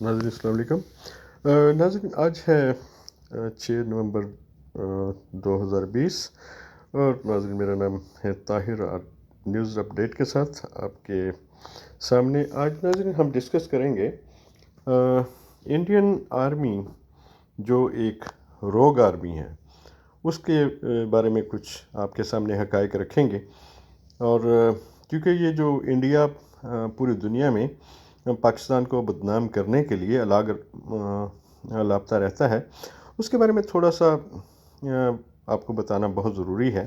ناظرین السلام علیکم۔ ناظرین آج ہے 6 نومبر 2020 اور ناظرین میرا نام ہے طاہر اور نیوز اپڈیٹ کے ساتھ آپ کے سامنے آج ناظرین ہم ڈسکس کریں گے انڈین آرمی جو ایک روگ آرمی ہے اس کے بارے میں کچھ آپ کے سامنے حقائق رکھیں گے۔ اور کیونکہ یہ جو انڈیا پوری دنیا میں پاکستان کو بدنام کرنے کے لیے لاپتہ رہتا ہے، اس کے بارے میں تھوڑا سا آپ کو بتانا بہت ضروری ہے۔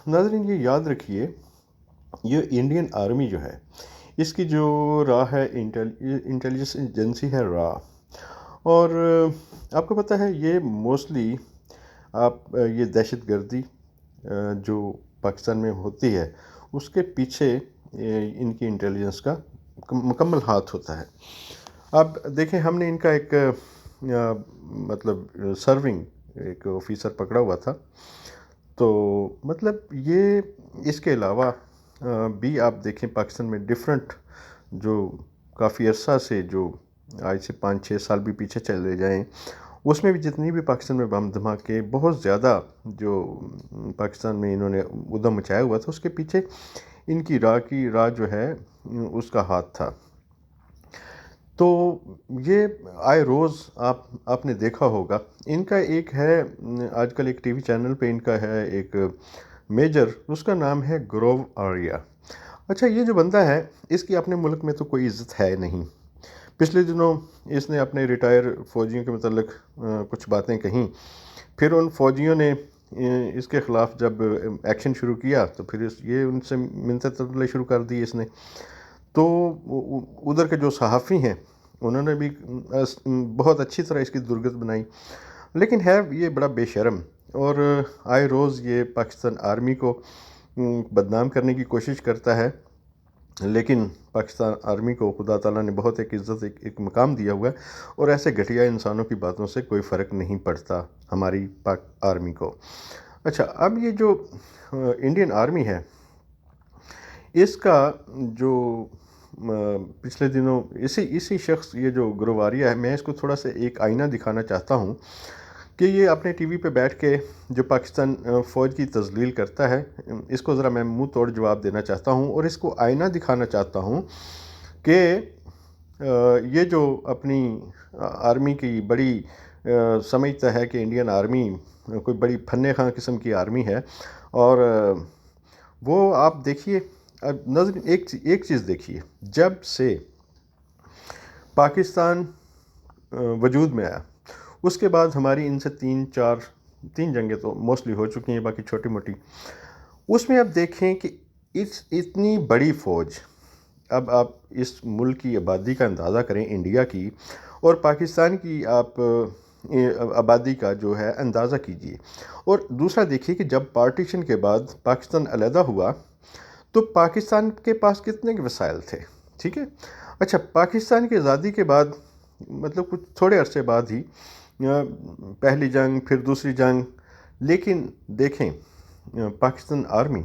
ناظرین یہ یاد رکھیے، یہ انڈین آرمی جو ہے اس کی جو راہ ہے انٹیلیجنس ایجنسی ہے را، اور آپ کو پتہ ہے یہ موسٹلی یہ دہشت گردی جو پاکستان میں ہوتی ہے اس کے پیچھے ان کی انٹیلیجنس کا مکمل ہاتھ ہوتا ہے۔ اب دیکھیں، ہم نے ان کا ایک سرونگ ایک آفیسر پکڑا ہوا تھا، تو مطلب یہ اس کے علاوہ بھی آپ دیکھیں پاکستان میں ڈیفرنٹ جو کافی عرصہ سے جو آج سے 5-6 سال بھی پیچھے چلے جائیں، اس میں بھی جتنی بھی پاکستان میں بم دھماکے بہت زیادہ جو پاکستان میں انہوں نے ادھم مچایا ہوا تھا، اس کے پیچھے ان کی راہ جو ہے اس کا ہاتھ تھا۔ تو یہ آئے روز آپ نے دیکھا ہوگا، ان کا ایک ہے آج کل ایک ٹی وی چینل پہ ان کا ہے ایک میجر، اس کا نام ہے گرو آریہ۔ اچھا، یہ جو بندہ ہے اس کی اپنے ملک میں تو کوئی عزت ہے نہیں۔ پچھلے دنوں اس نے اپنے ریٹائر فوجیوں کے متعلق کچھ باتیں کہیں، پھر ان فوجیوں نے اس کے خلاف جب ایکشن شروع کیا تو پھر یہ ان سے منتیں ترلے شروع کر دی اس نے۔ تو ادھر کے جو صحافی ہیں انہوں نے بھی بہت اچھی طرح اس کی درگت بنائی، لیکن ہے یہ بڑا بے شرم، اور آئے روز یہ پاکستان آرمی کو بدنام کرنے کی کوشش کرتا ہے۔ لیکن پاکستان آرمی کو خدا تعالیٰ نے بہت ایک عزت ایک مقام دیا ہوا ہے، اور ایسے گھٹیا انسانوں کی باتوں سے کوئی فرق نہیں پڑتا ہماری پاک آرمی کو۔ اچھا، اب یہ جو انڈین آرمی ہے اس کا جو پچھلے دنوں اسی شخص یہ جو گروواریہ ہے، میں اس کو تھوڑا سا ایک آئینہ دکھانا چاہتا ہوں کہ یہ اپنے ٹی وی پہ بیٹھ کے جو پاکستان فوج کی تذلیل کرتا ہے، اس کو ذرا میں منہ توڑ جواب دینا چاہتا ہوں اور اس کو آئینہ دکھانا چاہتا ہوں کہ یہ جو اپنی آرمی کی بڑی سمجھتا ہے کہ انڈین آرمی کوئی بڑی فن خاں قسم کی آرمی ہے، اور وہ آپ دیکھیے ناظرین ایک چیز دیکھیے، جب سے پاکستان وجود میں آیا اس کے بعد ہماری ان سے تین جنگیں تو موسٹلی ہو چکی ہیں، باقی چھوٹی موٹی، اس میں اب دیکھیں کہ اتنی بڑی فوج، اب آپ اس ملک کی آبادی کا اندازہ کریں انڈیا کی، اور پاکستان کی آپ آبادی کا جو ہے اندازہ کیجئے، اور دوسرا دیکھیے کہ جب پارٹیشن کے بعد پاکستان علیحدہ ہوا تو پاکستان کے پاس کتنے وسائل تھے، ٹھیک ہے۔ اچھا، پاکستان کی آزادی کے بعد مطلب کچھ تھوڑے عرصے بعد ہی پہلی جنگ، پھر دوسری جنگ، لیکن دیکھیں پاکستان آرمی،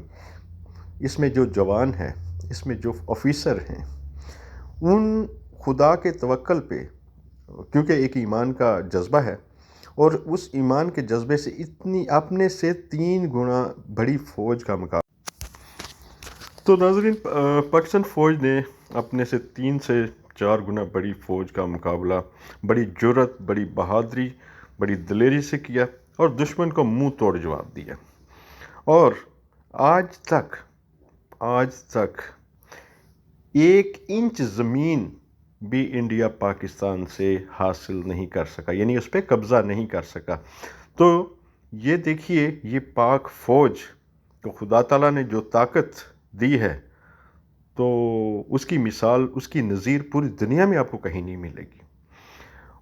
اس میں جو جوان ہیں، اس میں جو آفیسر ہیں، ان خدا کے توکل پہ، کیونکہ ایک ایمان کا جذبہ ہے، اور اس ایمان کے جذبے سے اتنی اپنے سے 3 گنا بڑی فوج کا مقابلہ، تو ناظرین پاکستان فوج نے اپنے سے 3 سے 4 گنا بڑی فوج کا مقابلہ بڑی جرأت، بڑی بہادری، بڑی دلیری سے کیا، اور دشمن کو منہ توڑ جواب دیا، اور آج تک 1 انچ زمین بھی انڈیا پاکستان سے حاصل نہیں کر سکا، یعنی اس پہ قبضہ نہیں کر سکا۔ تو یہ دیکھیے، یہ پاک فوج کو خدا تعالیٰ نے جو طاقت دی ہے، تو اس کی مثال، اس کی نظیر پوری دنیا میں آپ کو کہیں نہیں ملے گی۔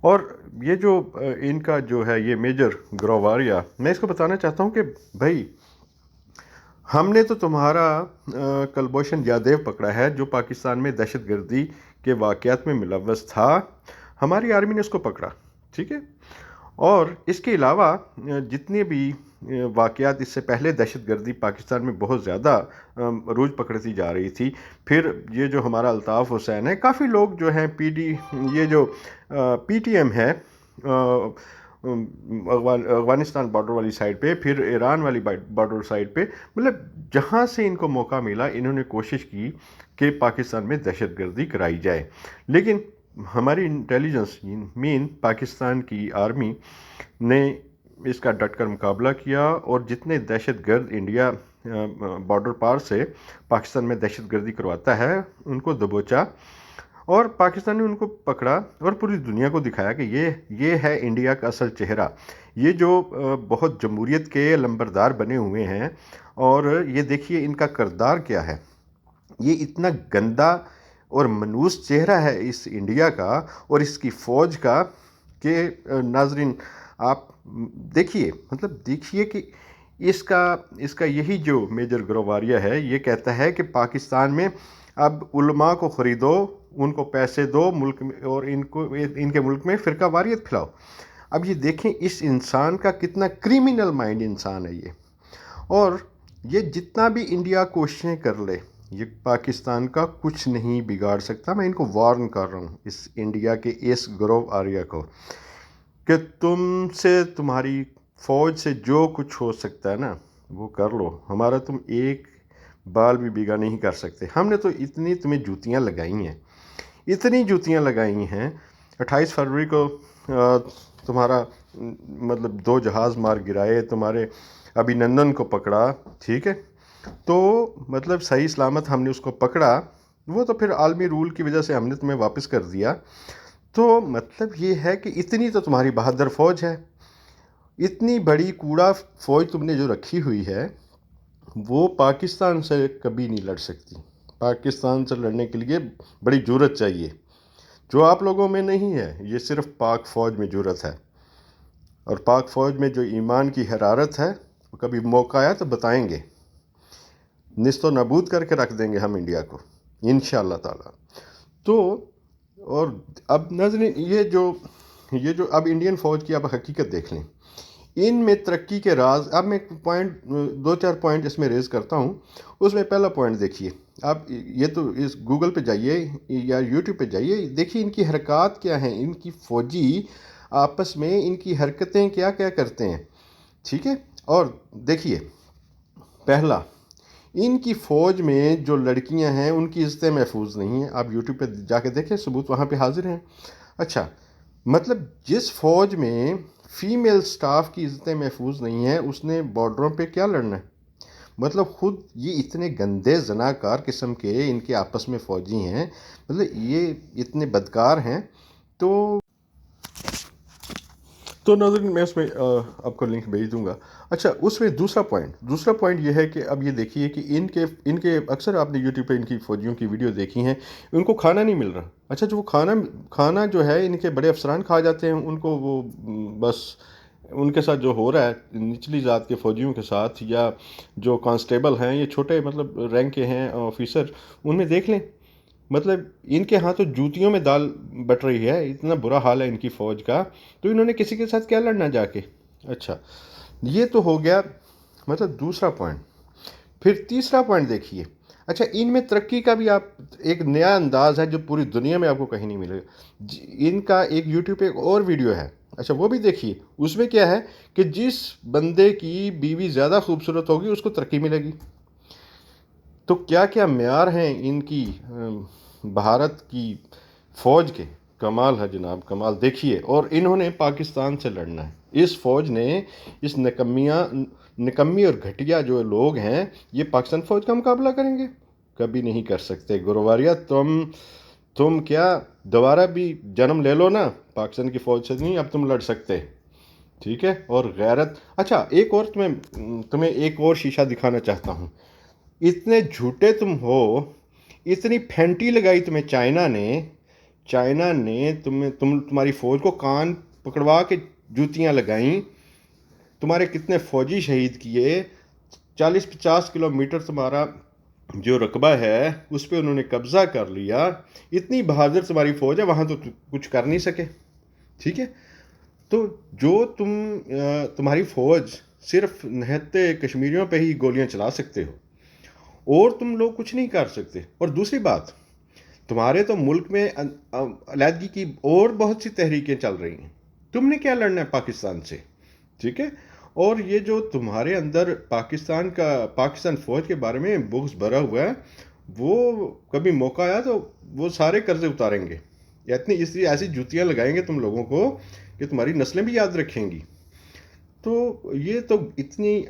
اور یہ جو ان کا جو ہے یہ میجر گروواریہ، میں اس کو بتانا چاہتا ہوں کہ بھائی، ہم نے تو تمہارا کلبھوشن یادیو پکڑا ہے جو پاکستان میں دہشت گردی کے واقعات میں ملوث تھا، ہماری آرمی نے اس کو پکڑا، ٹھیک ہے۔ اور اس کے علاوہ جتنے بھی واقعات اس سے پہلے دہشت گردی پاکستان میں بہت زیادہ عروج پکڑتی جا رہی تھی. پھر یہ جو ہمارا الطاف حسین ہے، کافی لوگ جو ہیں یہ جو پی ٹی ایم ہے افغانستان بارڈر والی سائڈ پہ، پھر ایران والی بارڈر سائڈ پہ، مطلب جہاں سے ان کو موقع ملا انہوں نے کوشش کی کہ پاکستان میں دہشت گردی کرائی جائے. لیکن ہماری انٹیلیجنس مین پاکستان کی آرمی نے اس کا ڈٹ کر مقابلہ کیا، اور جتنے دہشت گرد انڈیا بارڈر پار سے پاکستان میں دہشت گردی کرواتا ہے ان کو دبوچا، اور پاکستان نے ان کو پکڑا اور پوری دنیا کو دکھایا کہ یہ ہے انڈیا کا اصل چہرہ. یہ جو بہت جمہوریت کے لمبردار بنے ہوئے ہیں، اور یہ دیکھیے ان کا کردار کیا ہے. یہ اتنا گندا اور منحوس چہرہ ہے اس انڈیا کا اور اس کی فوج کا کہ ناظرین آپ دیکھیے، مطلب دیکھیے کہ اس کا یہی جو میجر گروواریہ ہے یہ کہتا ہے کہ پاکستان میں اب علماء کو خریدو، ان کو پیسے دو ملک میں، اور ان کے ملک میں فرقہ واریت پھیلاؤ. اب یہ دیکھیں اس انسان کا کتنا کریمنل مائنڈ انسان ہے یہ، اور یہ جتنا بھی انڈیا کوششیں کر لے یہ پاکستان کا کچھ نہیں بگاڑ سکتا. میں ان کو وارن کر رہا ہوں اس انڈیا کے اس گروہ آریہ کو کہ تم سے، تمہاری فوج سے جو کچھ ہو سکتا ہے نا وہ کر لو، ہمارا تم ایک بال بھی بیگا نہیں کر سکتے. ہم نے تو اتنی تمہیں جوتیاں لگائی ہیں، اتنی جوتیاں لگائی ہیں. 28 فروری کو تمہارا مطلب 2 جہاز مار گرائے، تمہارے ابھینندن کو پکڑا، ٹھیک ہے، تو مطلب صحیح سلامت ہم نے اس کو پکڑا. وہ تو پھر عالمی رول کی وجہ سے ہم نے تمہیں واپس کر دیا. تو مطلب یہ ہے کہ اتنی تو تمہاری بہادر فوج ہے، اتنی بڑی کوڑا فوج تم نے جو رکھی ہوئی ہے وہ پاکستان سے کبھی نہیں لڑ سکتی. پاکستان سے لڑنے کے لیے بڑی جرأت چاہیے، جو آپ لوگوں میں نہیں ہے. یہ صرف پاک فوج میں جرأت ہے، اور پاک فوج میں جو ایمان کی حرارت ہے وہ کبھی موقع آیا تو بتائیں گے، نیست و نابود کر کے رکھ دیں گے ہم انڈیا کو انشاءاللہ تعالی. تو اور اب ناظرین یہ جو اب انڈین فوج کی اب حقیقت دیکھ لیں، ان میں ترقی کے راز. اب میں 2-4 پوائنٹ اس میں ریز کرتا ہوں. اس میں پہلا پوائنٹ دیکھیے، آپ یہ تو اس گوگل پہ جائیے یا یوٹیوب پہ جائیے، دیکھیے ان کی حرکات کیا ہیں، ان کی فوجی آپس میں ان کی حرکتیں کیا کیا کرتے ہیں، ٹھیک ہے. اور دیکھیے پہلا، ان کی فوج میں جو لڑکیاں ہیں ان کی عزتیں محفوظ نہیں ہیں. آپ یوٹیوب پہ جا کے دیکھیں، ثبوت وہاں پہ حاضر ہیں. اچھا، مطلب جس فوج میں فیمیل سٹاف کی عزتیں محفوظ نہیں ہیں اس نے بارڈروں پہ کیا لڑنا ہے؟ مطلب خود یہ اتنے گندے زناکار قسم کے ان کے آپس میں فوجی ہیں، مطلب یہ اتنے بدکار ہیں. تو ناظرین میں اس میں آپ کو لنک بھیج دوں گا. اچھا، اس میں دوسرا پوائنٹ یہ ہے کہ اب یہ دیکھیے کہ ان کے اکثر آپ نے یوٹیوب پہ ان کی فوجیوں کی ویڈیو دیکھی ہیں، ان کو کھانا نہیں مل رہا. اچھا، جو وہ کھانا جو ہے ان کے بڑے افسران کھا جاتے ہیں، ان کو وہ بس ان کے ساتھ جو ہو رہا ہے نچلی ذات کے فوجیوں کے ساتھ، یا جو کانسٹیبل ہیں، یہ چھوٹے مطلب رینک کے ہیں آفیسر، ان میں دیکھ لیں مطلب ان کے ہاں تو جوتیوں میں دال بٹ رہی ہے، اتنا برا حال ہے ان کی فوج کا. تو انہوں نے کسی کے ساتھ کیا لڑنا جا کے؟ اچھا، یہ تو ہو گیا مطلب دوسرا پوائنٹ. پھر تیسرا پوائنٹ دیکھیے. اچھا، ان میں ترقی کا بھی آپ ایک نیا انداز ہے جو پوری دنیا میں آپ کو کہیں نہیں ملے گا. ان کا ایک یوٹیوب پہ ایک اور ویڈیو ہے، اچھا وہ بھی دیکھیے. اس میں کیا ہے کہ جس بندے کی بیوی زیادہ خوبصورت ہوگی اس کو ترقی ملے گی. تو کیا کیا معیار ہیں ان کی بھارت کی فوج کے، کمال ہے جناب، کمال. دیکھیے، اور انہوں نے پاکستان سے لڑنا ہے. اس فوج نے، اس نکمی اور گھٹیا جو لوگ ہیں، یہ پاکستان فوج کا مقابلہ کریں گے؟ کبھی نہیں کر سکتے. گروواریہ تم کیا دوبارہ بھی جنم لے لو نا، پاکستان کی فوج سے نہیں اب تم لڑ سکتے، ٹھیک ہے. اور غیرت. اچھا، ایک اور تمہیں ایک اور شیشہ دکھانا چاہتا ہوں. اتنے جھوٹے تم ہو، اتنی پھینٹی لگائی تمہیں چائنا نے تمہاری فوج کو کان پکڑوا کے جوتیاں لگائیں، تمہارے کتنے فوجی شہید کیے. 40-50 کلومیٹر تمہارا جو رقبہ ہے اس پہ انہوں نے قبضہ کر لیا. اتنی بہادر تمہاری فوج ہے، وہاں تو کچھ کر نہیں سکے، ٹھیک ہے. تو جو تمہاری فوج صرف نہتے کشمیریوں پہ ہی گولیاں چلا سکتے ہو، اور تم لوگ کچھ نہیں کر سکتے۔ اور دوسری بات، تمہارے تو ملک میں علیحدگی کی اور بہت سی تحریکیں چل رہی ہیں، تم نے کیا لڑنا ہے پاکستان سے؟ ٹھیک ہے؟ اور یہ جو تمہارے اندر پاکستان فوج کے بارے میں بغض بھرا ہوا ہے، وہ کبھی موقع آیا تو وہ سارے قرضے اتاریں گے، اس لیے ایسی جوتیاں لگائیں گے تم لوگوں کو کہ تمہاری نسلیں بھی یاد رکھیں گی۔ تو یہ تو اتنی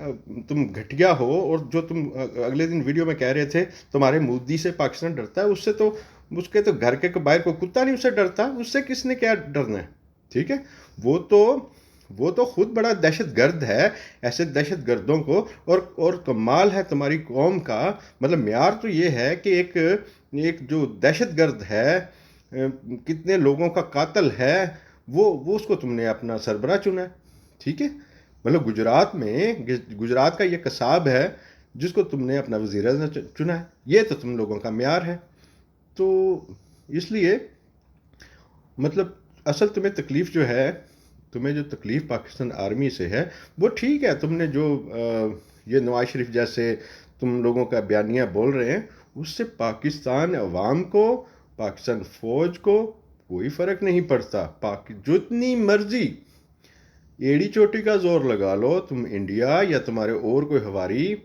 تم گھٹیا ہو، اور جو تم اگلے دن ویڈیو میں کہہ رہے تھے تمہارے مودی سے پاکستان ڈرتا ہے، اس کے تو گھر کے باہر کوئی کتا نہیں اس سے ڈرتا، اس سے کس نے کیا ڈرنا ہے؟ ٹھیک ہے؟ وہ تو خود بڑا دہشت گرد ہے۔ ایسے دہشت گردوں کو، اور کمال ہے تمہاری قوم کا، مطلب معیار تو یہ ہے کہ ایک جو دہشت گرد ہے، کتنے لوگوں کا قاتل ہے، وہ اس کو تم نے اپنا سربراہ چنا ہے۔ ٹھیک ہے؟ مطلب گجرات کا یہ قصاب ہے جس کو تم نے اپنا وزیر اعظم چنا ہے، یہ تو تم لوگوں کا معیار ہے۔ تو اس لیے مطلب اصل تمہیں جو تکلیف پاکستان آرمی سے ہے، وہ ٹھیک ہے، تم نے جو یہ نواز شریف جیسے تم لوگوں کا بیانیہ بول رہے ہیں، اس سے پاکستان عوام کو، پاکستان فوج کو کوئی فرق نہیں پڑتا۔ جتنی مرضی ایڑی چوٹی کا زور لگا لو تم، انڈیا یا تمہارے اور کوئی ہواری،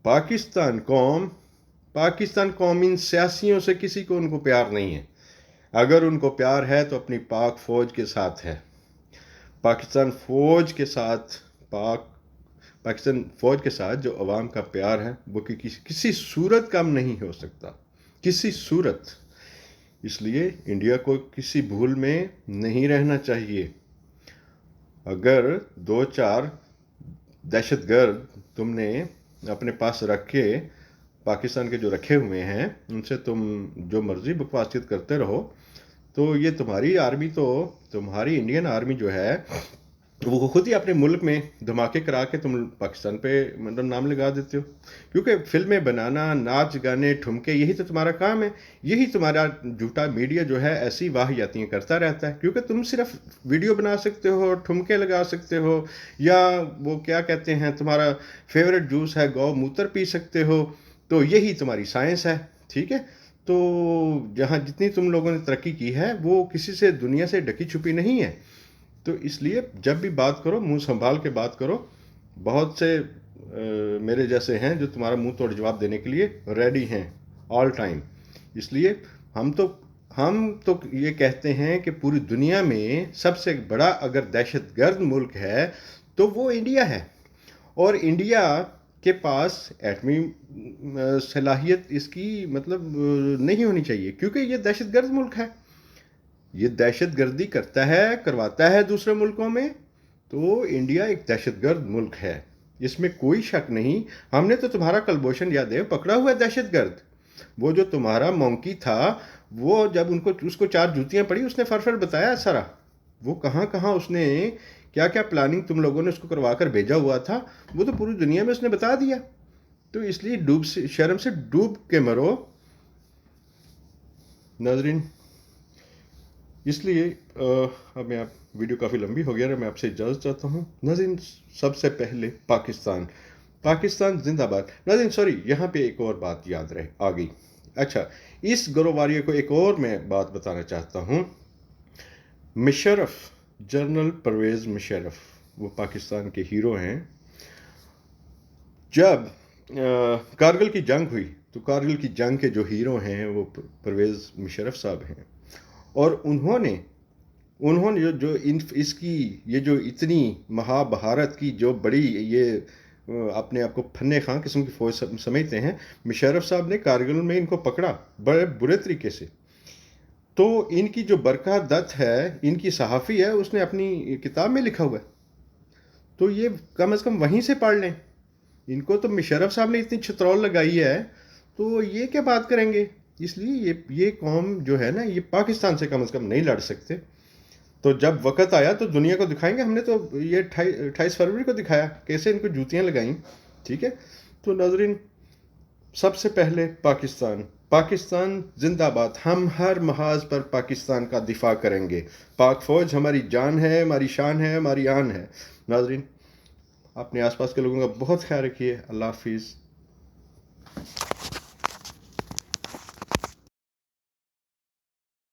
پاکستان قوم ان سیاسیوں سے کسی کو ان کو پیار نہیں ہے۔ اگر ان کو پیار ہے تو اپنی پاک فوج کے ساتھ ہے، پاکستان فوج کے ساتھ جو عوام کا پیار ہے، وہ کسی صورت کم نہیں ہو سکتا، کسی صورت۔ اس لیے انڈیا کو کسی بھول میں نہیں رہنا چاہیے۔ اگر 2-4 دہشت گرد تم نے اپنے پاس رکھے، پاکستان کے جو رکھے ہوئے ہیں، ان سے تم جو مرضی بکواسیت کرتے رہو، تو یہ تمہاری انڈین آرمی جو ہے، وہ خود ہی اپنے ملک میں دھماکے کرا کے تم پاکستان پہ مطلب نام لگا دیتے ہو، کیونکہ فلمیں بنانا، ناچ گانے ٹھمکے، یہی تو تمہارا کام ہے۔ یہی تمہارا جھوٹا میڈیا جو ہے ایسی واہیاتیں کرتا رہتا ہے، کیونکہ تم صرف ویڈیو بنا سکتے ہو، ٹھمکے لگا سکتے ہو، یا وہ کیا کہتے ہیں، تمہارا فیوریٹ جوس ہے گو موتر پی سکتے ہو، تو یہی تمہاری سائنس ہے۔ ٹھیک ہے؟ تو جہاں جتنی تم لوگوں نے ترقی کی ہے، وہ کسی سے دنیا سے ڈکی چھپی نہیں ہے۔ تو اس لیے جب بھی بات کرو، منہ سنبھال کے بات کرو۔ بہت سے میرے جیسے ہیں جو تمہارا منہ توڑ جواب دینے کے لیے ریڈی ہیں آل ٹائم۔ اس لیے ہم تو یہ کہتے ہیں کہ پوری دنیا میں سب سے بڑا اگر دہشت گرد ملک ہے تو وہ انڈیا ہے، اور انڈیا کے پاس ایٹمی صلاحیت اس کی مطلب نہیں ہونی چاہیے، کیونکہ یہ دہشت گرد ملک ہے، یہ دہشت گردی کرواتا ہے دوسرے ملکوں میں، تو انڈیا ایک دہشت گرد ملک ہے، اس میں کوئی شک نہیں۔ ہم نے تو تمہارا کلبھوشن یادیو پکڑا ہوا ہے دہشت گرد، وہ جو تمہارا مونکی تھا، وہ جب اس کو 4 جوتیاں پڑی، اس نے فر بتایا سارا، وہ کہاں اس نے کیا پلاننگ تم لوگوں نے اس کو کروا کر بھیجا ہوا تھا، وہ تو پوری دنیا میں اس نے بتا دیا۔ تو اس لیے شرم سے ڈوب کے مرو ناظرین۔ اس لیے اب ویڈیو کافی لمبی ہو گیا ہے، میں آپ سے اجازت چاہتا ہوں ناظرین۔ سب سے پہلے پاکستان زندہ باد۔ ناظرین سوری، یہاں پہ ایک اور بات یاد آ گئی۔ اچھا، اس گروواریے کو ایک اور میں بات بتانا چاہتا ہوں۔ جنرل پرویز مشرف، وہ پاکستان کے ہیرو ہیں۔ جب کارگل کی جنگ ہوئی تو کارگل کی جنگ کے جو ہیرو ہیں وہ پرویز مشرف صاحب ہیں، اور انہوں نے جو اتنی مہا بھارت کی جو بڑی یہ اپنے آپ کو فن خاں قسم کی فوج سمجھتے ہیں، مشرف صاحب نے کارگل میں ان کو پکڑا بڑے برے طریقے سے۔ تو ان کی جو برکھا دت ہے، ان کی صحافی ہے، اس نے اپنی کتاب میں لکھا ہوا ہے، تو یہ کم از کم وہیں سے پڑھ لیں۔ ان کو تو مشرف صاحب نے اتنی چھترول لگائی ہے، تو یہ کیا بات کریں گے؟ اس لیے یہ قوم جو ہے نا، یہ پاکستان سے کم از کم نہیں لڑ سکتے۔ تو جب وقت آیا تو دنیا کو دکھائیں گے۔ ہم نے تو یہ 28 فروری کو دکھایا کیسے ان کو جوتیاں لگائیں۔ ٹھیک ہے؟ تو ناظرین، سب سے پہلے پاکستان زندہ باد۔ ہم ہر محاذ پر پاکستان کا دفاع کریں گے۔ پاک فوج ہماری جان ہے، ہماری شان ہے، ہماری آن ہے۔ ناظرین، اپنے آس پاس کے لوگوں کا بہت خیال رکھیے. اللہ حافظ.